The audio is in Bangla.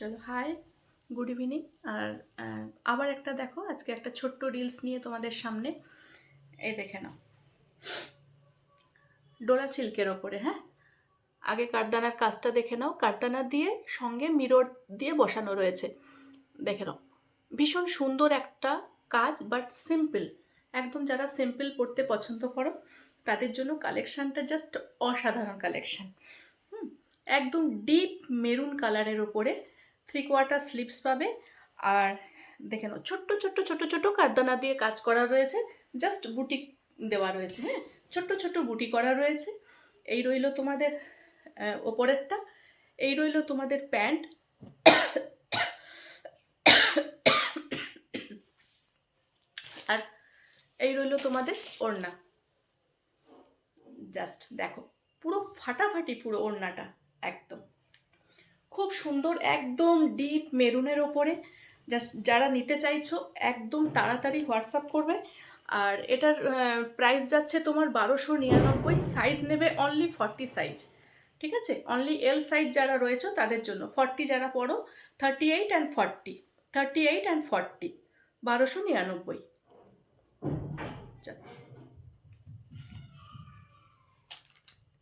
চলো হাই, গুড ইভিনিং। আর আবার একটা দেখো, আজকে একটা ছোট্ট রিলস নিয়ে তোমাদের সামনে। এই দেখে নাও, ডোলা সিল্কের ওপরে। হ্যাঁ, আগে কাঠদানার কাজটা দেখে নাও। কাঠদানা দিয়ে সঙ্গে মিরর দিয়ে বসানো রয়েছে, দেখে নাও। ভীষণ সুন্দর একটা কাজ, বাট সিম্পল। একদম যারা সিম্পল পড়তে পছন্দ করো তাদের জন্য কালেকশানটা জাস্ট অসাধারণ কালেকশান। একদম ডিপ মেরুন কালারের ওপরে 3/4 স্লিভস পাবে। আর দেখে নাও, ছোট্ট ছোট্ট ছোট ছোট কাঠদানা দিয়ে কাজ করা রয়েছে, জাস্ট বুটি দেওয়া রয়েছে। হ্যাঁ, ছোট্ট ছোট্ট বুটি করা রয়েছে। এই রইল তোমাদের ওপরেরটা, এই রইল তোমাদের প্যান্ট, আর এই রইল তোমাদের ওড়না। জাস্ট দেখো, পুরো ফাটাফাটি পুরো ওড়নাটা, একদম খুব সুন্দর, একদম ডিপ মেরুনের ওপরে। জাস্ট যারা নিতে চাইছো একদম তাড়াতাড়ি হোয়াটসঅ্যাপ করবে। আর এটার প্রাইস যাচ্ছে তোমার 1299। সাইজ নেবে অনলি 40 সাইজ, ঠিক আছে? অনলি এল সাইজ যারা রয়েছে তাদের জন্য, 40 যারা পড়ো, 38 অ্যান্ড 40, 38 অ্যান্ড 40, 1299।